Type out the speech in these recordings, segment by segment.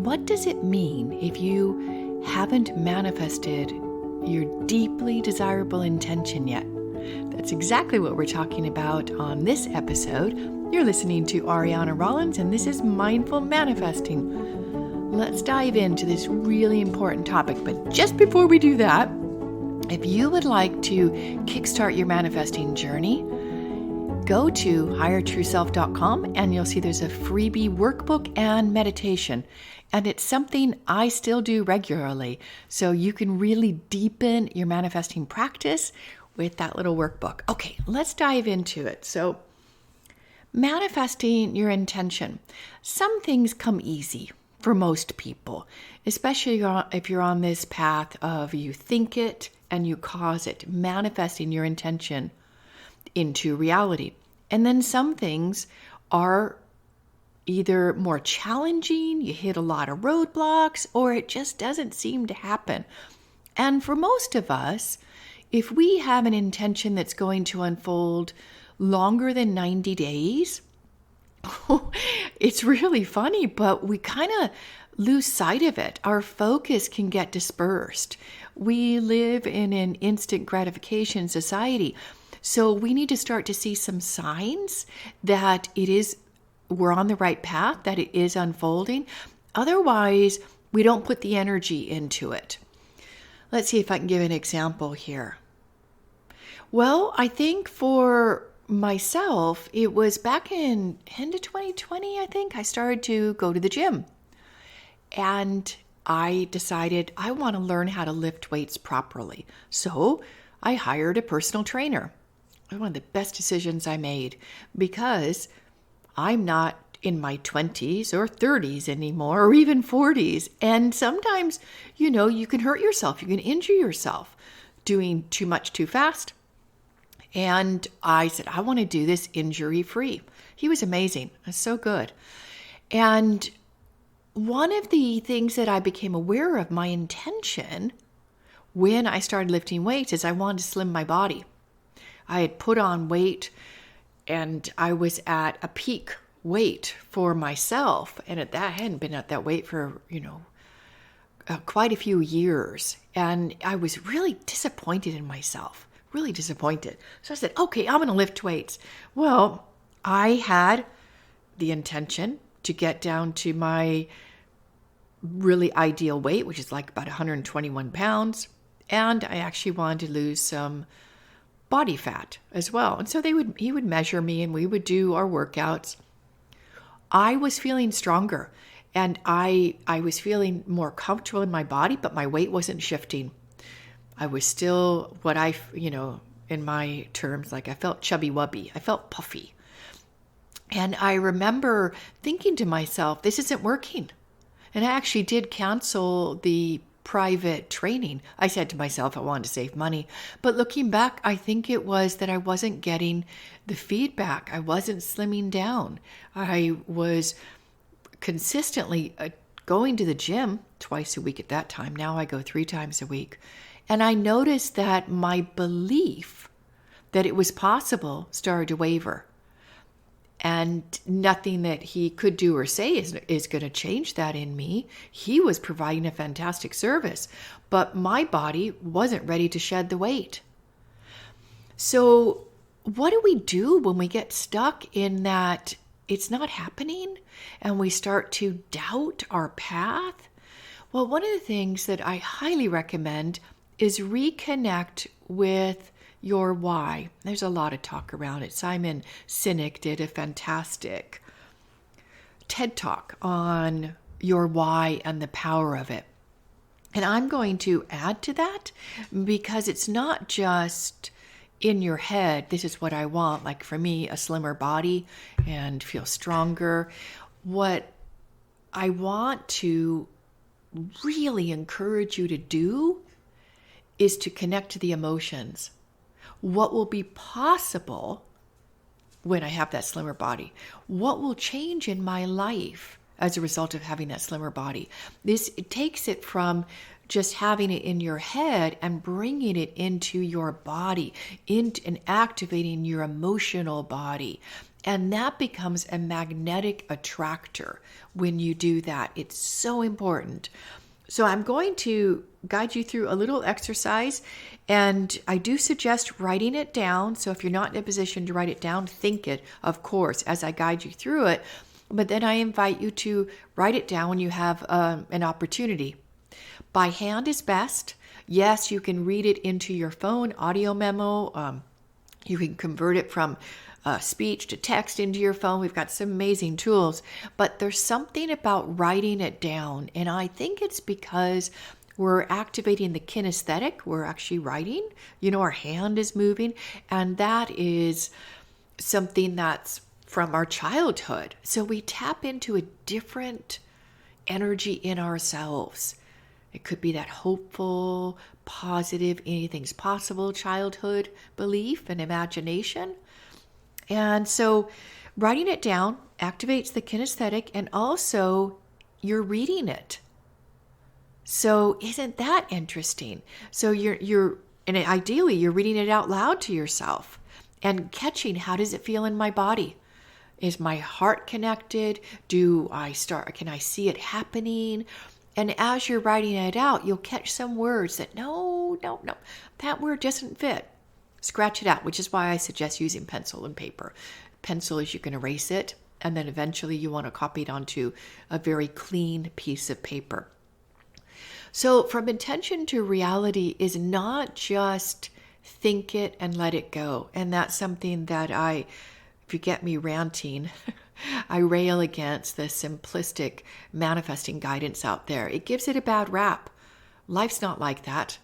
what does it mean if you haven't manifested your deeply desirable intention yet? That's exactly what we're talking about on this episode. You're listening to Ariana Rollins, and this is Mindful Manifesting. Let's dive into this really important topic. But just before we do that, if you would like to kickstart your manifesting journey, go to highertrueself.com and you'll see there's a freebie workbook and meditation. And it's something I still do regularly. So you can really deepen your manifesting practice with that little workbook. Okay, let's dive into it. So manifesting your intention. Some things come easy for most people, especially if you're on this path of you think it and you cause it, manifesting your intention into reality. And then some things are either more challenging, you hit a lot of roadblocks, or it just doesn't seem to happen. And for most of us, if we have an intention that's going to unfold longer than 90 days, it's really funny, but we kind of lose sight of it. Our focus can get dispersed. We live in an instant gratification society. So we need to start to see some signs that we're on the right path, that it is unfolding. Otherwise, we don't put the energy into it. Let's see if I can give an example here. Well, I think for myself, it was back in end of 2020, I think, I started to go to the gym. And I decided I want to learn how to lift weights properly. So I hired a personal trainer. One of the best decisions I made, because I'm not in my 20s or 30s anymore, or even 40s. And sometimes, you can hurt yourself. You can injure yourself doing too much too fast. And I said, I want to do this injury-free. He was amazing. It was so good. And one of the things that I became aware of, my intention when I started lifting weights, is I wanted to slim my body. I had put on weight and I was at a peak weight for myself. And I hadn't been at that weight for, quite a few years. And I was really disappointed in myself, really disappointed. So I said, okay, I'm going to lift weights. Well, I had the intention to get down to my really ideal weight, which is like about 121 pounds. And I actually wanted to lose some body fat as well. And so he would measure me and we would do our workouts. I was feeling stronger and I was feeling more comfortable in my body, but my weight wasn't shifting. I was still in my terms, like I felt chubby wubby. I felt puffy. And I remember thinking to myself, this isn't working. And I actually did cancel the private training. I said to myself I wanted to save money, but looking back, I think it was that I wasn't getting the feedback. I wasn't slimming down. I was consistently going to the gym twice a week at that time. Now I go 3 times a week. And I noticed that my belief that it was possible started to waver. And nothing that he could do or say is going to change that in me. He was providing a fantastic service, but my body wasn't ready to shed the weight. So what do we do when we get stuck in that it's not happening and we start to doubt our path? Well, one of the things that I highly recommend is reconnect with your why. There's a lot of talk around it. Simon Sinek did a fantastic TED Talk on your why and the power of it. And I'm going to add to that because it's not just in your head, this is what I want, like for me, a slimmer body and feel stronger. What I want to really encourage you to do is to connect to the emotions. What will be possible when I have that slimmer body? What will change in my life as a result of having that slimmer body? It takes it from just having it in your head and bringing it into your body, and activating your emotional body And that becomes a magnetic attractor when you do that. It's so important. So I'm going to guide you through a little exercise, and I do suggest writing it down. So if you're not in a position to write it down, think it, of course, as I guide you through it. But then I invite you to write it down when you have an opportunity. By hand is best. Yes, you can read it into your phone, audio memo. You can convert it from speech to text into your phone. We've got some amazing tools, but there's something about writing it down. And I think it's because we're activating the kinesthetic. We're actually writing, our hand is moving. And that is something that's from our childhood. So we tap into a different energy in ourselves. It could be that hopeful, positive, anything's possible childhood belief and imagination. And so writing it down activates the kinesthetic, and also you're reading it. So isn't that interesting? So and ideally you're reading it out loud to yourself and catching, how does it feel in my body? Is my heart connected? Can I see it happening? And as you're writing it out, you'll catch some words that, no, that word doesn't fit. Scratch it out, which is why I suggest using pencil and paper. Pencil is you can erase it, and then eventually you want to copy it onto a very clean piece of paper. So from intention to reality is not just think it and let it go. And that's something that if you get me ranting, I rail against the simplistic manifesting guidance out there. It gives it a bad rap. Life's not like that.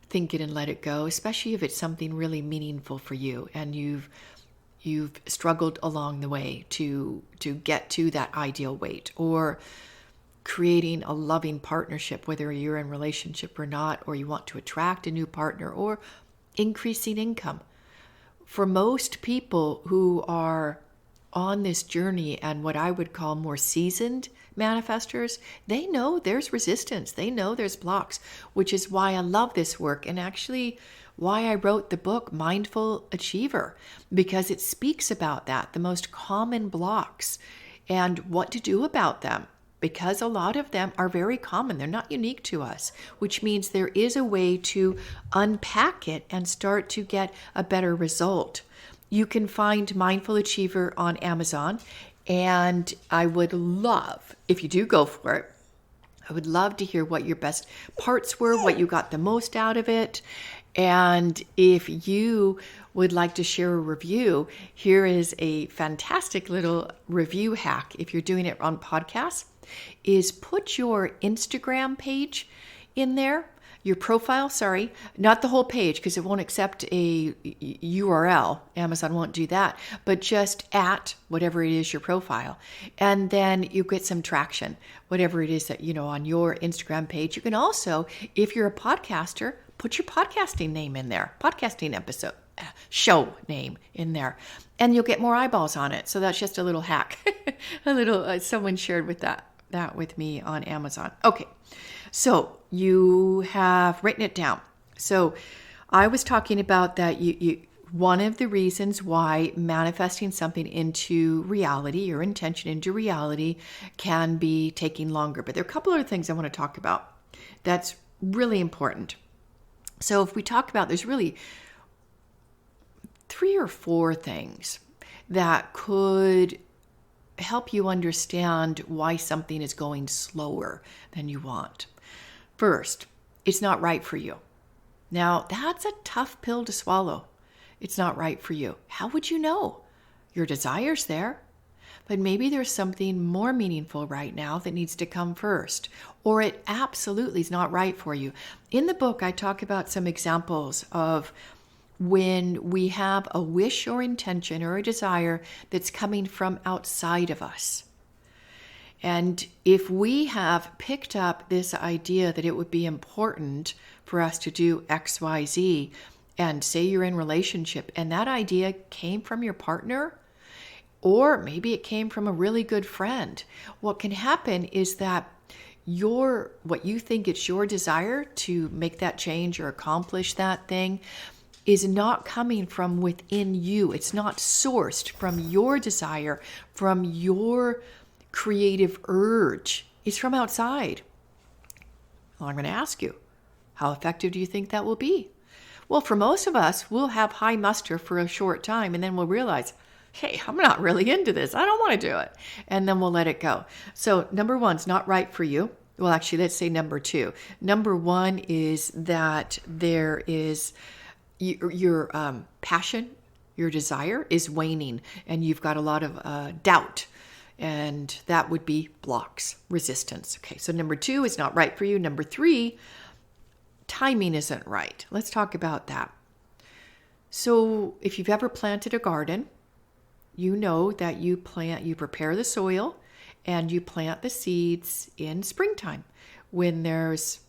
Think it and let it go, especially if it's something really meaningful for you and you've struggled along the way to get to that ideal weight, or creating a loving partnership, whether you're in relationship or not, or you want to attract a new partner, or increasing income. For most people who are on this journey and what I would call more seasoned manifestors, they know there's resistance. They know there's blocks, which is why I love this work, and actually why I wrote the book Mindful Achiever, because it speaks about that, the most common blocks and what to do about them, because a lot of them are very common. They're not unique to us, which means there is a way to unpack it and start to get a better result. You can find Mindful Achiever on Amazon, and I would love, if you do go for it, I would love to hear what your best parts were, what you got the most out of it. And if you would like to share a review, here is a fantastic little review hack. If you're doing it on podcasts, is put your Instagram page in there. Your profile, not the whole page, because it won't accept a URL. Amazon won't do that, but just at whatever it is, your profile. And then you get some traction, whatever it is that, on your Instagram page. You can also, if you're a podcaster, put your podcasting name in there, podcasting episode, show name in there, and you'll get more eyeballs on it. So that's just a little hack, someone shared that with me on Amazon. Okay. So you have written it down. So I was talking about that one of the reasons why manifesting something into reality, your intention into reality, can be taking longer. But there are a couple other things I want to talk about that's really important. So if we talk about, there's really 3 or 4 things that could help you understand why something is going slower than you want. First, it's not right for you. Now, that's a tough pill to swallow. It's not right for you. How would you know? Your desire's there, but maybe there's something more meaningful right now that needs to come first, or it absolutely is not right for you. In the book, I talk about some examples of when we have a wish or intention or a desire that's coming from outside of us. And if we have picked up this idea that it would be important for us to do X, Y, Z, and say you're in relationship, and that idea came from your partner, or maybe it came from a really good friend, what can happen is that what you think it's your desire to make that change or accomplish that thing, is not coming from within you. It's not sourced from your desire, from your creative urge. It's from outside. Well, I'm going to ask you, how effective do you think that will be? Well, for most of us, we'll have high muster for a short time, and then we'll realize, hey, I'm not really into this. I don't want to do it. And then we'll let it go. So number one's not right for you. Well, actually, let's say number two. Number one is that there is your passion, your desire is waning, and you've got a lot of doubt. And that would be blocks, resistance. Okay, so number two is not right for you. Number three, timing isn't right. Let's talk about that. So if you've ever planted a garden, you know that you prepare the soil and you plant the seeds in springtime when there's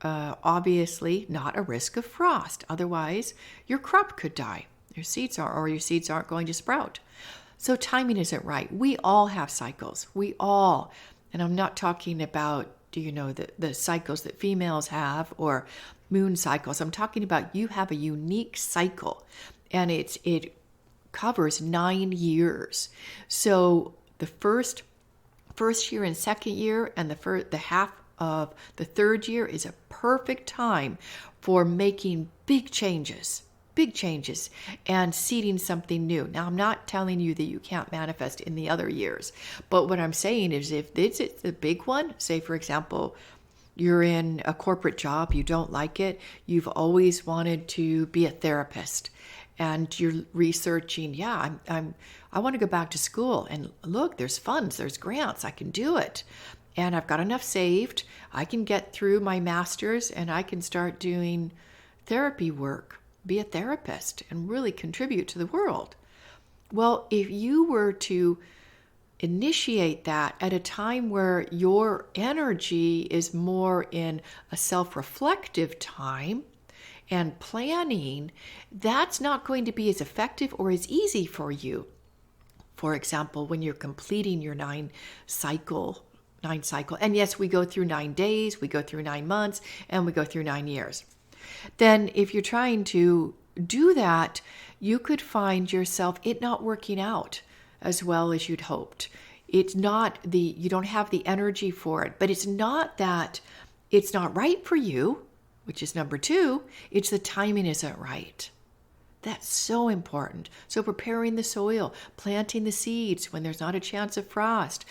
obviously not a risk of frost. Otherwise, your crop could die. Your seeds aren't going to sprout. So timing isn't right. We all have cycles. And I'm not talking about, the cycles that females have or moon cycles. I'm talking about you have a unique cycle, and it covers 9 years. So the first year and second year and the half of the third year is a perfect time for making big changes and seeding something new. Now, I'm not telling you that you can't manifest in the other years, but what I'm saying is if it's a big one, say for example, you're in a corporate job, you don't like it, you've always wanted to be a therapist, and you're researching, I want to go back to school, and look, there's funds, there's grants, I can do it. And I've got enough saved, I can get through my master's and I can start doing therapy work, be a therapist, and really contribute to the world. Well, if you were to initiate that at a time where your energy is more in a self-reflective time and planning, that's not going to be as effective or as easy for you. For example, when you're completing your 9 cycle, and yes, we go through 9 days, we go through 9 months, and we go through 9 years. Then if you're trying to do that, you could find yourself it not working out as well as you'd hoped. You don't have the energy for it, but it's not that it's not right for you, which is number 2, it's the timing isn't right. That's so important. So preparing the soil, planting the seeds when there's not a chance of frost,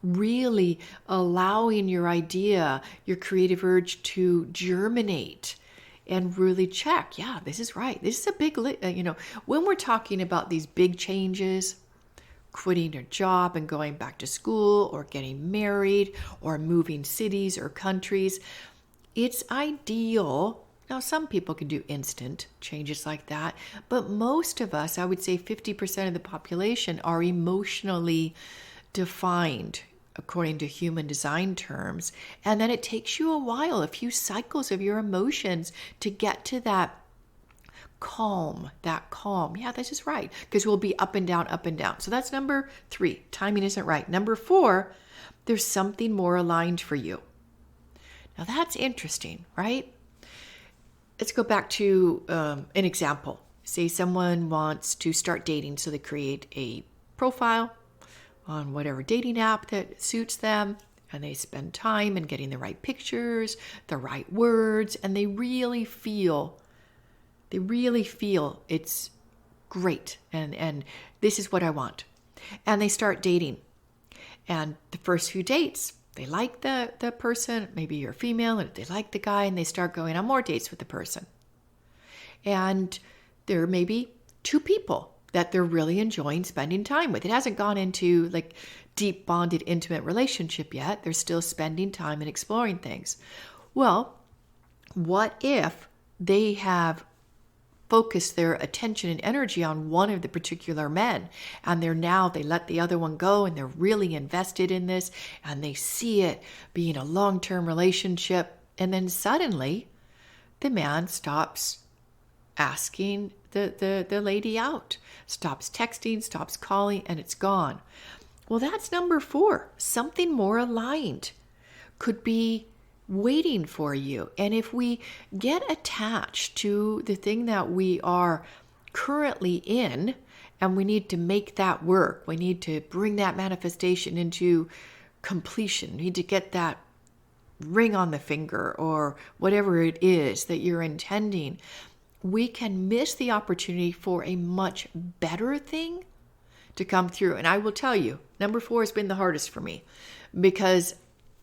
really allowing your idea, your creative urge to germinate and really check, this is right. This is a big, when we're talking about these big changes, quitting your job and going back to school or getting married or moving cities or countries, it's ideal. Now, some people can do instant changes like that, but most of us, I would say 50% of the population, are emotionally defined according to human design terms. And then it takes you a while, a few cycles of your emotions to get to that calm. Yeah, this is right. Because we'll be up and down, up and down. So that's number 3. Timing isn't right. Number 4, there's something more aligned for you. Now that's interesting, right? Let's go back to an example. Say someone wants to start dating, so they create a profile on whatever dating app that suits them, and they spend time in getting the right pictures, the right words, and they really feel it's great, and this is what I want. And they start dating. And the first few dates, they like the person, maybe you're female, and they like the guy, and they start going on more dates with the person. And there may be 2 people that they're really enjoying spending time with. It hasn't gone into like deep bonded intimate relationship yet. They're still spending time and exploring things. Well, what if they have focused their attention and energy on one of the particular men, and they let the other one go, and they're really invested in this, and they see it being a long-term relationship, and then suddenly the man stops asking the lady out, stops texting, stops calling, and it's gone. Well, that's number 4. Something more aligned. Could be waiting for you. And if we get attached to the thing that we are currently in, and we need to make that work, we need to bring that manifestation into completion, we need to get that ring on the finger or whatever it is that you're intending, we can miss the opportunity for a much better thing to come through. And I will tell you, number 4 has been the hardest for me because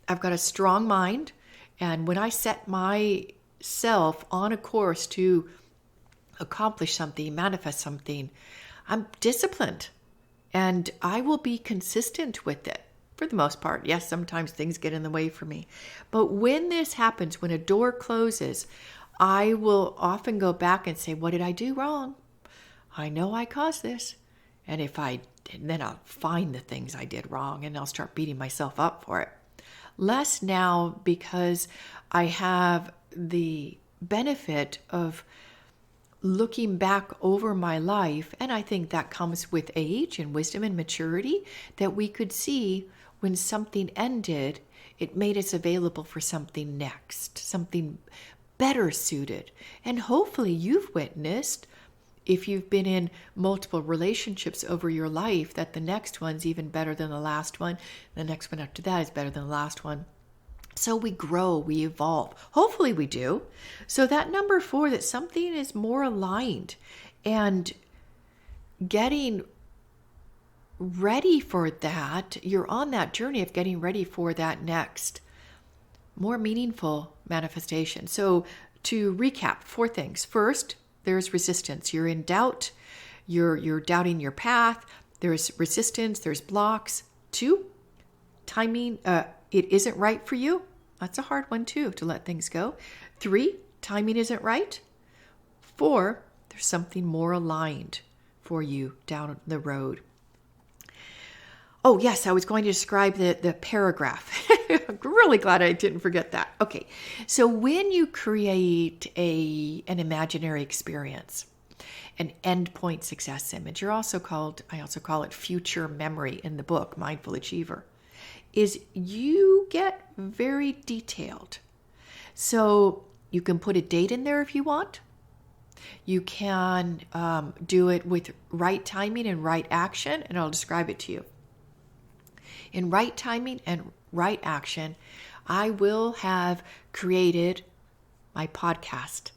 I've got a strong mind. And when I set myself on a course to accomplish something, manifest something, I'm disciplined and I will be consistent with it for the most part. Yes, sometimes things get in the way for me. But when this happens, when a door closes, I will often go back and say, what did I do wrong? I know I caused this. And then I'll find the things I did wrong and I'll start beating myself up for it. Less now because I have the benefit of looking back over my life, and I think that comes with age and wisdom and maturity, that we could see when something ended, it made us available for something next, something better suited. And hopefully you've witnessed, if you've been in multiple relationships over your life, that the next one's even better than the last one. The next one after that is better than the last one. So we grow, we evolve. Hopefully we do. So that number 4, that something is more aligned and getting ready for that, you're on that journey of getting ready for that next, more meaningful manifestation. So to recap, 4 things. First, there's resistance. You're in doubt. You're doubting your path. There's resistance. There's blocks. 2, timing. It isn't right for you. That's a hard one too, to let things go. 3, timing isn't right. 4, there's something more aligned for you down the road. Oh, yes, I was going to describe the paragraph. I'm really glad I didn't forget that. Okay, so when you create an imaginary experience, an endpoint success image, I also call it future memory in the book, Mindful Achiever, is you get very detailed. So you can put a date in there if you want. You can do it with right timing and right action, and I'll describe it to you. In right timing and right action, I will have created my podcast.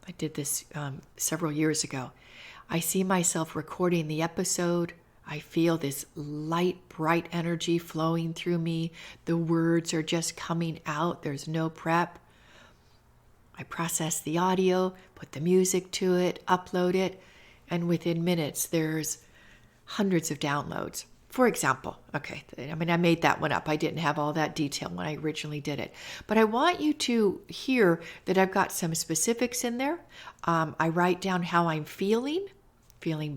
I did this several years ago. I see myself recording the episode. I feel this light, bright energy flowing through me. The words are just coming out. There's no prep. I process the audio, put the music to it, upload it, and within minutes, there's hundreds of downloads. For example, I made that one up. I didn't have all that detail when I originally did it. But I want you to hear that I've got some specifics in there. I write down how I'm feeling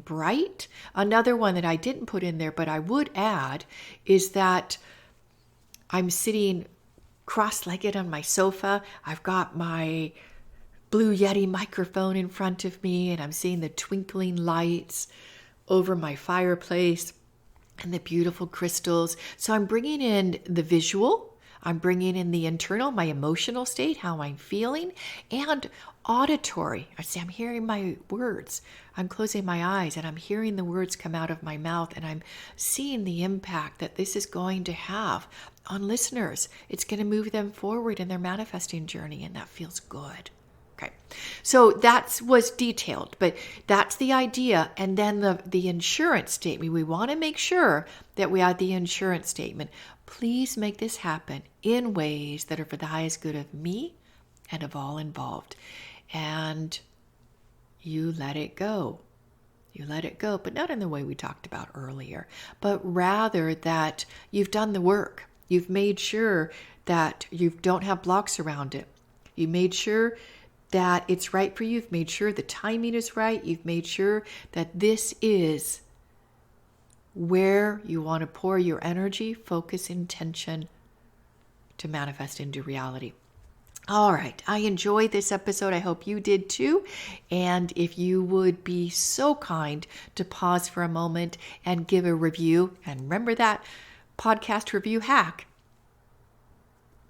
bright. Another one that I didn't put in there, but I would add, is that I'm sitting cross-legged on my sofa. I've got my Blue Yeti microphone in front of me, and I'm seeing the twinkling lights over my fireplace and the beautiful crystals. So I'm bringing in the visual, I'm bringing in the internal, my emotional state, how I'm feeling, and auditory. I say I'm hearing my words. I'm closing my eyes and I'm hearing the words come out of my mouth, and I'm seeing the impact that this is going to have on listeners. It's going to move them forward in their manifesting journey, and that feels good. Okay, so that was detailed, but that's the idea. And then the insurance statement, we want to make sure that we add the insurance statement. Please make this happen in ways that are for the highest good of me and of all involved. And you let it go. You let it go, but not in the way we talked about earlier, but rather that you've done the work. You've made sure that you don't have blocks around it. You made sure that it's right for you. You've made sure the timing is right. You've made sure that this is where you want to pour your energy, focus, intention to manifest into reality. All right. I enjoyed this episode. I hope you did too. And if you would be so kind to pause for a moment and give a review, and remember that podcast review hack.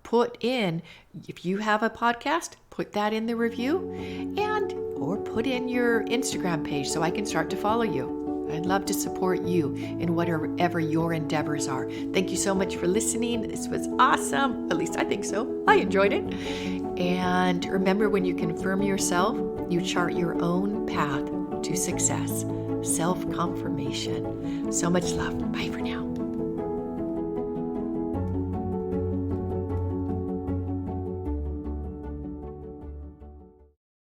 put in, if you have a podcast, put that in the review or put in your Instagram page so I can start to follow you. I'd love to support you in whatever your endeavors are. Thank you so much for listening. This was awesome. At least I think so. I enjoyed it. And remember, when you confirm yourself, you chart your own path to success. Self-confirmation. So much love. Bye for now.